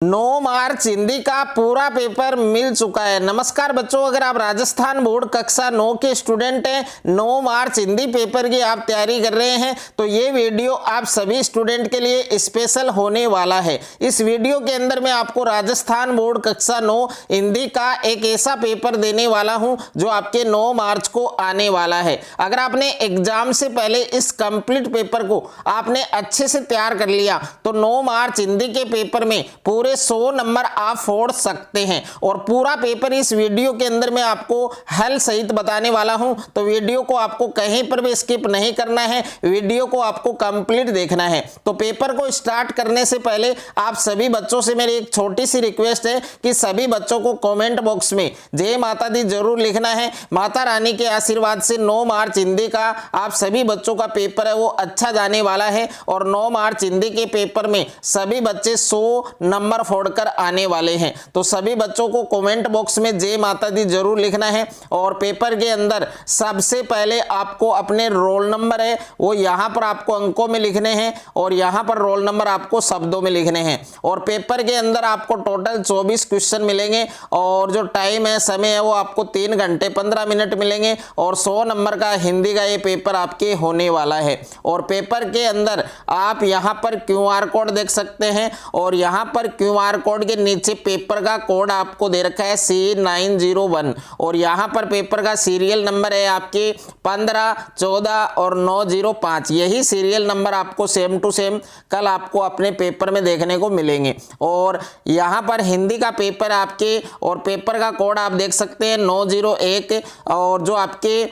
9 मार्च हिंदी का पूरा पेपर मिल चुका है। नमस्कार बच्चों, अगर आप राजस्थान बोर्ड कक्षा 9 के स्टूडेंट हैं, 9 मार्च हिंदी पेपर की आप तैयारी कर रहे हैं, तो ये वीडियो आप सभी स्टूडेंट के लिए स्पेशल होने वाला है। इस वीडियो के अंदर मैं आपको राजस्थान बोर्ड कक्षा 9 हिंदी का एक ऐसा पेपर देने वाला हूं जो आपके 9 मार्च को आने वाला है। अगर आपने एग्जाम से पहले इस कंप्लीट पेपर को आपने अच्छे से तैयार कर लिया तो 9 मार्च हिंदी के पेपर में पूरे 100 नंबर आप फोड़ सकते हैं। और पूरा पेपर इस वीडियो के अंदर मैं आपको हल सहित बताने वाला हूं, तो वीडियो को आपको कहीं पर भी स्किप नहीं करना है, वीडियो को आपको कंप्लीट देखना है। तो पेपर को स्टार्ट करने से पहले आप सभी बच्चों से मेरी एक छोटी सी रिक्वेस्ट है कि सभी बच्चों को कमेंट बॉक्स में जय माता दी जरूर लिखना है। माता रानी के आशीर्वाद से 9 मार्च हिंदी का आप सभी बच्चों का पेपर है वो अच्छा जाने वाला है। और 9 मार्च हिंदी के पेपर में सभी बच्चे 100 नंबर फोड़कर आने वाले हैं। तो सभी बच्चों को कमेंट बॉक्स में जय माता दी जरूर लिखना है। और पेपर के अंदर सबसे पहले आपको अपने रोल नंबर है वो यहां पर आपको अंकों में लिखने हैं और यहां पर रोल नंबर आपको शब्दों में लिखने हैं। और पेपर के अंदर आपको टोटल 24 क्वेश्चन मिलेंगे और जो टाइम है, समय है, वो आपको 3 घंटे 15 मिनट मिलेंगे। और 100 नंबर का हिंदी का ये पेपर आपके होने वाला है। और पेपर के अंदर आप यहां पर QR कोड देख सकते हैं और यहां पर QR कोड के नीचे पेपर का कोड आपको दे रखा है C901 और यहां पर पेपर का सीरियल नंबर है आपके 15, 14 और 905। यही सीरियल नंबर आपको सेम टू सेम कल आपको अपने पेपर में देखने को मिलेंगे। और यहां पर हिंदी का पेपर आपके और पेपर का कोड आप देख सकते हैं 901 और जो आपके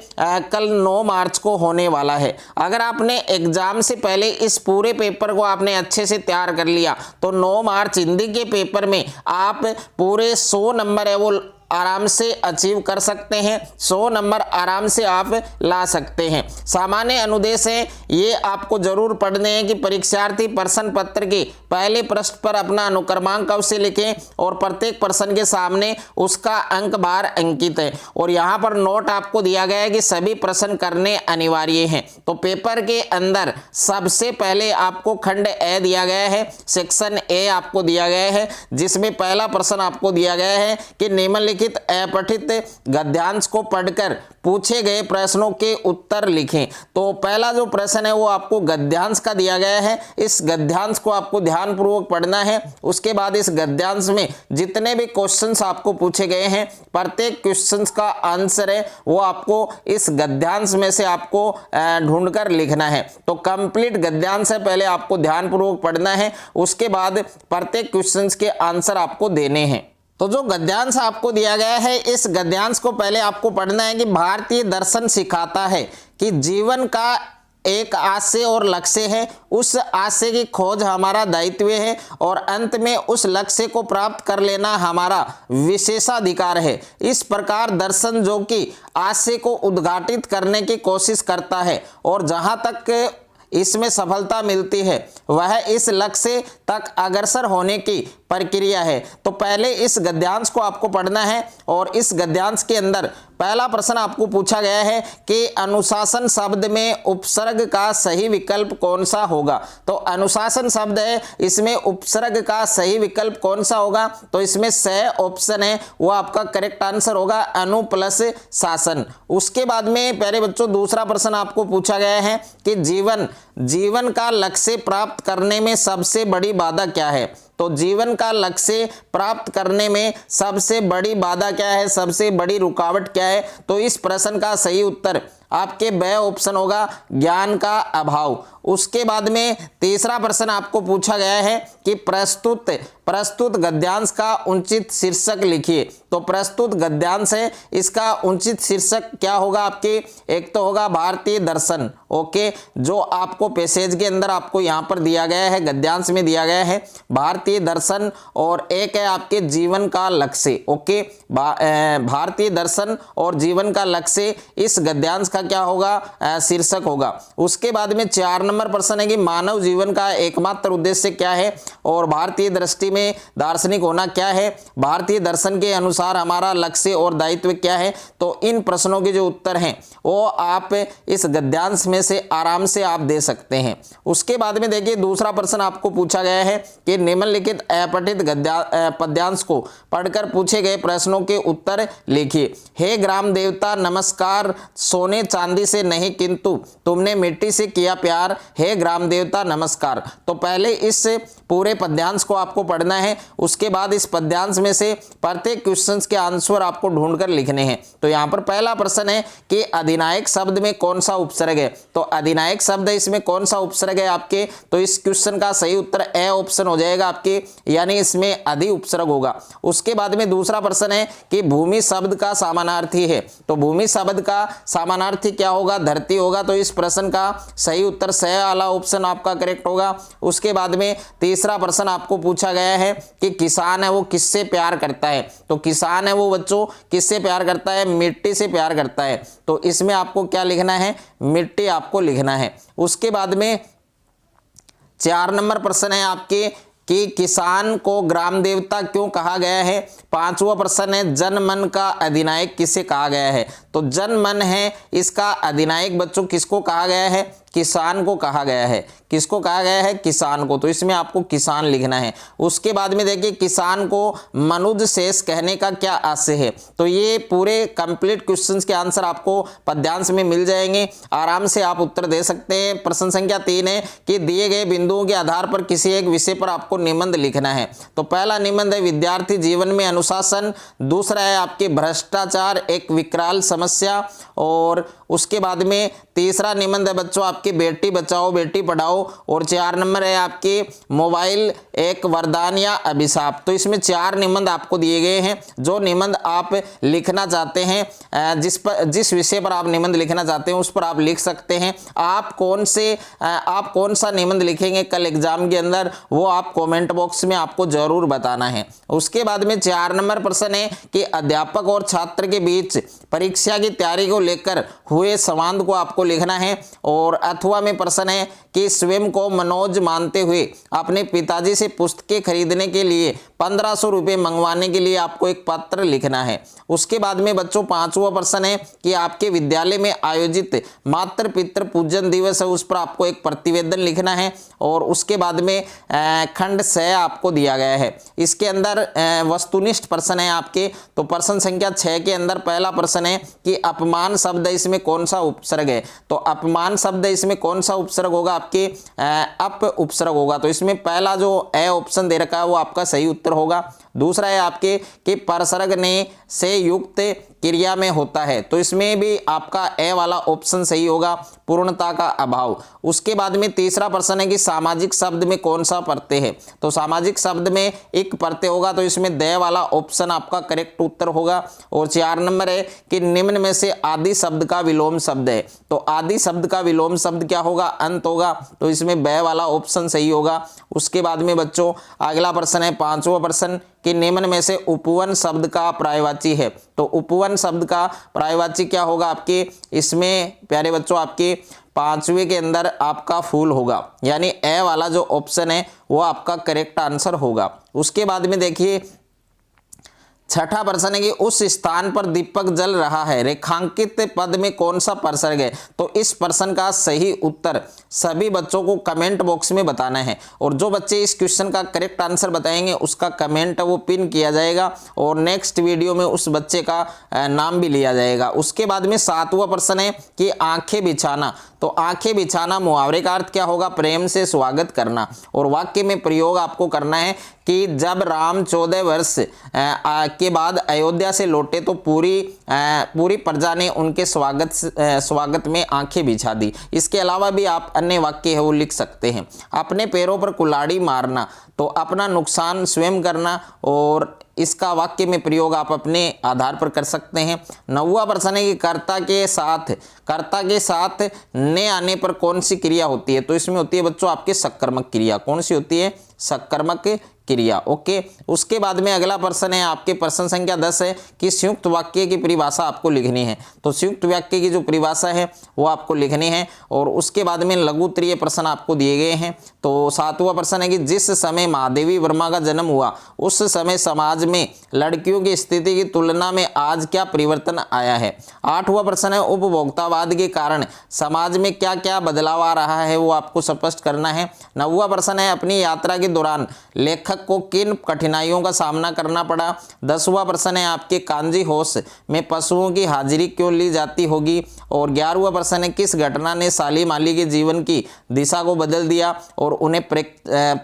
कल 9 मार्च को होने वाला है। अगर आपने एग्जाम से पहले इस पूरे पेपर को आपने अच्छे से तैयार कर लिया तो 9 मार्च हिंदी के पेपर में आप पूरे 100 नंबर है वो आराम से अचीव कर सकते हैं। 100 नंबर आराम से आप ला सकते हैं। सामान्य अनुदेश है ये आपको जरूर पढ़ने हैं कि परीक्षार्थी प्रश्न पत्र के पहले पृष्ठ पर अपना अनुक्रमांक अवश्य लिखें और प्रत्येक प्रश्न के सामने उसका अंक बार अंकित है। और यहाँ पर नोट आपको दिया गया है कि सभी प्रश्न करने अनिवार्य हैं। तो पेपर के अंदर सबसे पहले आपको खंड ए दिया गया है, सेक्शन ए आपको दिया गया है, जिसमें पहला प्रश्न आपको दिया गया है कि निम्नलिखित अपठित गद्यांश को पढ़कर पूछे गए प्रश्नों के उत्तर लिखें। तो पहला जो प्रश्न है वो आपको गद्यांश का दिया गया है। इस गद्यांश को आपको ध्यानपूर्वक पढ़ना है। उसके बाद इस गद्यांश में जितने भी क्वेश्चंस आपको पूछे गए हैं प्रत्येक क्वेश्चंस का आंसर है वो आपको इस गद्यांश में से आपको ढूंढकर लिखना है। तो कंप्लीट गद्यांश है पहले आपको ध्यानपूर्वक पढ़ना है, उसके बाद प्रत्येक क्वेश्चंस के आंसर आपको देने हैं। तो जो गद्यांश आपको दिया गया है इस गद्यांश को पहले आपको पढ़ना है कि भारतीय दर्शन सिखाता है कि जीवन का एक आशय और लक्ष्य है, उस आशय की खोज हमारा दायित्व है और अंत में उस लक्ष्य को प्राप्त कर लेना हमारा विशेषाधिकार है। इस प्रकार दर्शन जो कि आशय को उद्घाटित करने की कोशिश करता है और जहां तक इसमें सफलता मिलती है वह इस लक्ष्य तक अग्रसर होने की प्रक्रिया है। तो पहले इस गद्यांश को आपको पढ़ना है और इस गद्यांश के अंदर पहला प्रश्न आपको पूछा गया है कि अनुशासन शब्द में उपसर्ग का सही विकल्प कौन सा होगा। तो अनुशासन शब्द है, इसमें उपसर्ग का सही विकल्प कौन सा होगा, तो इसमें स ऑप्शन है वो आपका करेक्ट आंसर होगा, अनु प्लस शासन। उसके बाद में प्यारे बच्चों दूसरा प्रश्न आपको पूछा गया है कि जीवन का लक्ष्य प्राप्त करने में सबसे बड़ी बाधा क्या है। तो जीवन का लक्ष्य प्राप्त करने में सबसे बड़ी बाधा क्या है, सबसे बड़ी रुकावट क्या है। तो इस प्रश्न का सही उत्तर आपके ब ऑप्शन होगा, ज्ञान का अभाव। उसके बाद में तीसरा प्रश्न आपको पूछा गया है कि प्रस्तुत गद्यांश का उचित शीर्षक लिखिए। तो प्रस्तुत गद्यांश है इसका उचित शीर्षक क्या होगा आपके, एक तो होगा भारतीय दर्शन, ओके, जो आपको पैसेज के अंदर आपको यहाँ पर दिया गया है, गद्यांश में दिया गया है भारतीय दर्शन, और एक है आपके जीवन का लक्ष्य, ओके, भारतीय दर्शन और जीवन का लक्ष्य इस गद्यांश का क्या होगा, शीर्षक होगा। उसके बाद में 4 नंबर प्रश्न है कि मानव जीवन का एकमात्र उद्देश्य क्या है और भारतीय दृष्टि में दार्शनिक होना क्या है, भारतीय दर्शन के अनुसार हमारा लक्ष्य और दायित्व क्या है। तो इन प्रश्नों के जो उत्तर हैं वो आप इस गद्यांश में से आराम से आप दे सकते हैं। उसके बाद में देखिए दूसरा प्रश्न आपको पूछा गया है कि निम्नलिखित अपठित पद्यांश को पढ़कर पूछे गए प्रश्नों के उत्तर लिखिए। हे ग्राम देवता नमस्कार, सोने चांदी से नहीं किंतु तुमने मिट्टी से किया प्यार, हे ग्राम देवता नमस्कार। तो पहले इस पूरे पद्यांश को आपको पढ़ना है, उसके बाद इस पद्यांश में से प्रत्येक क्वेश्चन के आंसर आपको ढूंढकर लिखने हैं। तो यहाँ पर पहला प्रश्न है कि अधिनायक शब्द में कौन सा उपसर्ग है। तो अधिनायक शब्द है, इसमें कौन सा उपसर्ग है आपके, तो इस क्वेश्चन का सही उत्तर ए ऑप्शन हो जाएगा आपके, यानी इसमें अधि उपसर्ग होगा। उसके बाद में दूसरा प्रश्न है कि भूमि शब्द का समानार्थी है। तो भूमि शब्द का समानार्थी क्या होगा, धरती होगा। तो इस प्रश्न का सही उत्तर स वाला ऑप्शन आपका करेक्ट होगा। उसके बाद में तीसरा प्रश्न आपको पूछा गया है कि किसान है वो किससे प्यार करता है। तो किसान है वो बच्चों किससे प्यार करता है, मिट्टी से प्यार करता है। तो इसमें आपको क्या लिखना है, मिट्टी आपको लिखना है। उसके बाद में 4 नंबर प्रश्न है आपके कि किसान को ग्राम देवता क्यों कहा गया है। 5वां प्रश्न है जन मन का अधिनायक किसे कहा गया है। तो जन मन है इसका अधिनायक बच्चों किसको कहा गया है, किसान को कहा गया है। किसको कहा गया है, किसान को। तो इसमें आपको किसान लिखना है। उसके बाद में देखिए किसान को मनुज शेष कहने का क्या आशय है। तो ये पूरे कंप्लीट क्वेश्चंस के आंसर आपको पद्यांश में मिल जाएंगे, आराम से आप उत्तर दे सकते हैं। प्रश्न संख्या 3 है कि दिए गए बिंदुओं के आधार पर किसी एक विषय पर आपको निबंध लिखना है। तो पहला निबंध है विद्यार्थी जीवन में अनुशासन, दूसरा है आपके भ्रष्टाचार एक विकराल समस्या, और उसके बाद में तीसरा निबंध है बच्चों आपके बेटी बचाओ बेटी पढ़ाओ, और 4 नंबर है आपके मोबाइल एक वरदान या अभिशाप। तो इसमें 4 निबंध आपको दिए गए हैं। जो निबंध आप लिखना चाहते हैं, जिस विषय पर आप निबंध लिखना चाहते हैं उस पर आप लिख सकते हैं। आप कौन सा निबंध लिखेंगे कल एग्जाम के अंदर, वो आप कमेंट बॉक्स में आपको जरूर बताना है। उसके बाद में 4 नंबर प्रश्न है कि अध्यापक और छात्र के बीच परीक्षा की तैयारी को लेकर हुए संवाद को आपको लिखना है। और अथवा में प्रश्न है कि स्वयं को मनोज मानते हुए अपने पिताजी से पुस्तकें खरीदने के लिए 1500 रुपये मंगवाने के लिए आपको एक पत्र लिखना है। उसके बाद में बच्चों 5वां प्रश्न है कि आपके विद्यालय में आयोजित मातृ पितृ पूजन दिवस है, उस पर आपको एक प्रतिवेदन लिखना है। और उसके बाद में खंड 6 आपको दिया गया है। इसके अंदर वस्तुनिष्ठ प्रश्न है आपके। तो प्रश्न संख्या 6 के अंदर पहला प्रश्न है कि अपमान शब्द इसमें कौन सा उपसर्ग है। तो अपमान शब्द इसमें कौन सा उपसर्ग होगा, आपके अप उपसर्ग होगा। तो इसमें पहला जो ए ऑप्शन दे रखा है वो आपका सही उत्तर होगा। दूसरा है आपके कि परसर्ग ने से युक्त क्रिया में होता है। तो इसमें भी आपका ए वाला ऑप्शन सही होगा, पूर्णता का अभाव। उसके बाद में तीसरा प्रश्न है कि सामाजिक शब्द में कौन सा प्रत्यय है। तो सामाजिक शब्द में एक प्रत्यय होगा। तो इसमें दे वाला ऑप्शन आपका करेक्ट उत्तर होगा। और 4 नंबर है कि निम्न में से आदि शब्द का विलोम शब्द है। तो आदि शब्द का विलोम शब्द क्या होगा, अंत होगा। तो इसमें बे वाला ऑप्शन सही होगा। उसके बाद में बच्चों अगला प्रश्न है 5वां प्रश्न कि निम्न में से उपवन शब्द का पर्यायवाची है। तो उपवन शब्द का पर्यायवाची क्या होगा आपके, इसमें प्यारे बच्चों आपके 5वें के अंदर आपका फूल होगा, यानी ए वाला जो ऑप्शन है वो आपका करेक्ट आंसर होगा। उसके बाद में देखिए 6ठा प्रश्न है कि उस स्थान पर दीपक जल रहा है, रेखांकित पद में कौन सा प्रसर्ग है। तो इस प्रश्न का सही उत्तर सभी बच्चों को कमेंट बॉक्स में बताना है। और जो बच्चे इस क्वेश्चन का करेक्ट आंसर बताएंगे उसका कमेंट वो पिन किया जाएगा और नेक्स्ट वीडियो में उस बच्चे का नाम भी लिया जाएगा। उसके बाद में 7वां प्रश्न है कि आंखें बिछाना। तो आंखें बिछाना मुहावरे का अर्थ क्या होगा, प्रेम से स्वागत करना। और वाक्य में प्रयोग आपको करना है कि जब राम 14 वर्ष के बाद अयोध्या से लौटे तो पूरी प्रजा ने उनके स्वागत में आंखें बिछा दी। इसके अलावा भी आप अन्य वाक्य है वो लिख सकते हैं। अपने पैरों पर कुल्हाड़ी मारना, तो अपना नुकसान स्वयं करना, और इसका वाक्य में प्रयोग आप अपने आधार पर कर सकते हैं। 9वां प्रश्न है कि कर्ता के साथ ने आने पर कौन सी क्रिया होती है। तो इसमें होती है बच्चों आपके सकर्मक क्रिया। कौन सी होती है, सकर्मक क्रिया। ओके, उसके बाद में अगला प्रश्न है आपके प्रश्न संख्या 10 है कि संयुक्त वाक्य की परिभाषा आपको लिखनी है। तो संयुक्त वाक्य की जो परिभाषा है वो आपको लिखनी है। और उसके बाद में लघु उत्तरीय प्रश्न आपको दिए गए हैं। तो 7वां प्रश्न है कि जिस समय महादेवी वर्मा का जन्म हुआ उस समय समाज में लड़कियों की स्थिति की तुलना में आज क्या परिवर्तन आया है। 8वां प्रश्न है उपभोक्तावाद के कारण समाज में क्या क्या बदलाव आ रहा है, वो आपको स्पष्ट करना है। 9वां प्रश्न है अपनी यात्रा के दौरान लेखक को किन कठिनाइयों का सामना करना पड़ा। 10वां प्रश्न है आपके कांजी हाउस में पशुओं की हाजिरी क्यों ली जाती होगी। और 11वां प्रश्न है किस घटना ने सालिम अली के जीवन की दिशा को बदल दिया और उन्हें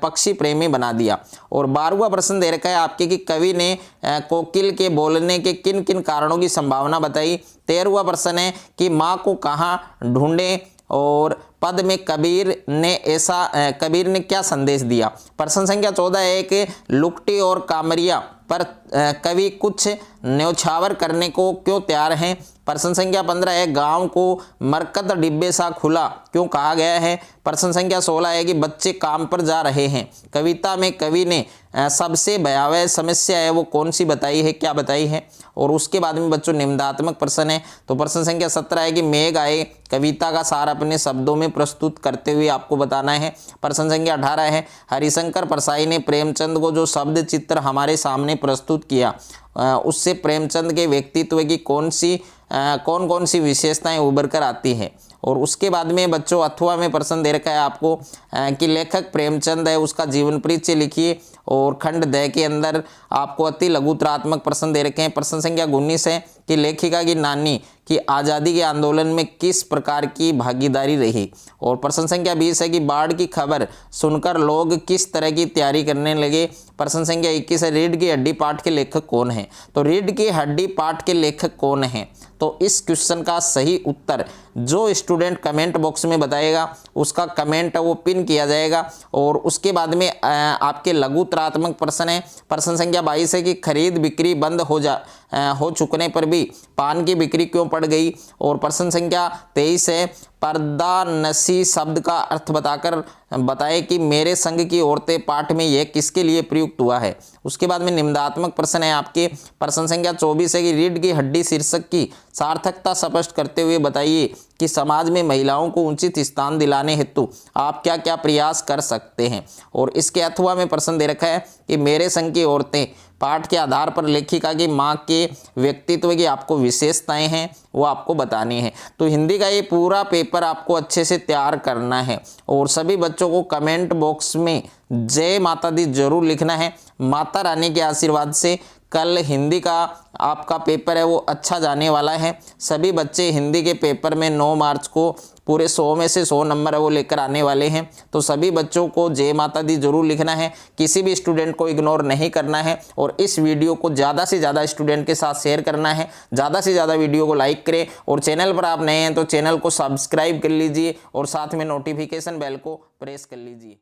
पक्षी प्रेमी बना दिया। और 12वां प्रश्न दे रखा है आपके कि कवि ने कोकिल के बोलने के किन किन कारणों की संभावना बताई। 13वां प्रश्न है कि माँ को कहाँ ढूंढें। और पद में कबीर ने क्या संदेश दिया। प्रश्न संख्या 14 है कि लुकटी और कामरिया पर कवि कुछ न्यौछावर करने को क्यों तैयार हैं। प्रश्न संख्या 15 है गांव को मरकत डिब्बे सा खुला क्यों कहा गया है। प्रश्न संख्या 16 है कि बच्चे काम पर जा रहे हैं कविता में कवि ने सबसे भयावह समस्या है वो कौन सी बताई है, क्या बताई है। और उसके बाद में बच्चों निम्नात्मक प्रश्न है। तो प्रश्न संख्या 17 है कि मेघ आए कविता का सार अपने शब्दों में प्रस्तुत करते हुए आपको बताना है। प्रश्न संख्या 18 है हरिशंकर परसाई ने प्रेमचंद को जो शब्द चित्र हमारे सामने प्रस्तुत किया उससे प्रेमचंद के व्यक्तित्व की कौन कौन सी विशेषताएं उभर कर आती है। और उसके बाद में बच्चों अथवा में प्रश्न दे रखा है आपको कि लेखक प्रेमचंद है उसका जीवन परिचय लिखिए। और खंड द के अंदर आपको अति लघुत्रात्मक प्रश्न दे रखे हैं। प्रश्न संख्या 19 है कि लेखिका की नानी की आज़ादी के आंदोलन में किस प्रकार की भागीदारी रही। और प्रश्न संख्या 20 है कि बाढ़ की खबर सुनकर लोग किस तरह की तैयारी करने लगे। प्रश्न संख्या 21 है रीढ़ की हड्डी पाठ के लेखक कौन है। तो रीढ़ की हड्डी पाठ के लेखक कौन है, तो इस क्वेश्चन का सही उत्तर जो स्टूडेंट कमेंट बॉक्स में बताएगा उसका कमेंट वो पिन किया जाएगा। और उसके बाद में आपके लघुत्रात्मक प्रश्न है। प्रश्न संख्या 22 है कि खरीद बिक्री बंद हो चुकने पर भी पान की बिक्री क्यों बढ़ गई। और प्रश्न संख्या 23 है पर्दानसी शब्द का अर्थ बताकर बताए कि मेरे संग की औरतें पाठ में यह किसके लिए प्रयुक्त हुआ है। उसके बाद में निम्नात्मक प्रश्न है आपके। प्रश्न संख्या 24 है कि रीढ़ की हड्डी शीर्षक की सार्थकता स्पष्ट करते हुए बताइए कि समाज में महिलाओं को उचित स्थान दिलाने हेतु आप क्या क्या प्रयास कर सकते हैं। और इसके अथवा में प्रश्न दे रखा है कि मेरे संग की औरतें पाठ के आधार पर लेखिका की माँ के व्यक्तित्व की आपको विशेषताएं हैं वो आपको बतानी है। तो हिंदी का ये पूरा पेपर आपको अच्छे से तैयार करना है। और सभी बच्चों को कमेंट बॉक्स में जय माता दी जरूर लिखना है। माता रानी के आशीर्वाद से कल हिंदी का आपका पेपर है वो अच्छा जाने वाला है। सभी बच्चे हिंदी के पेपर में 9 मार्च को पूरे 100 में से 100 नंबर है वो लेकर आने वाले हैं। तो सभी बच्चों को जय माता दी जरूर लिखना है, किसी भी स्टूडेंट को इग्नोर नहीं करना है। और इस वीडियो को ज़्यादा से ज़्यादा स्टूडेंट के साथ शेयर करना है, ज़्यादा से ज़्यादा वीडियो को लाइक करें। और चैनल पर आप नए हैं तो चैनल को सब्सक्राइब कर लीजिए और साथ में नोटिफिकेशन बेल को प्रेस कर लीजिए।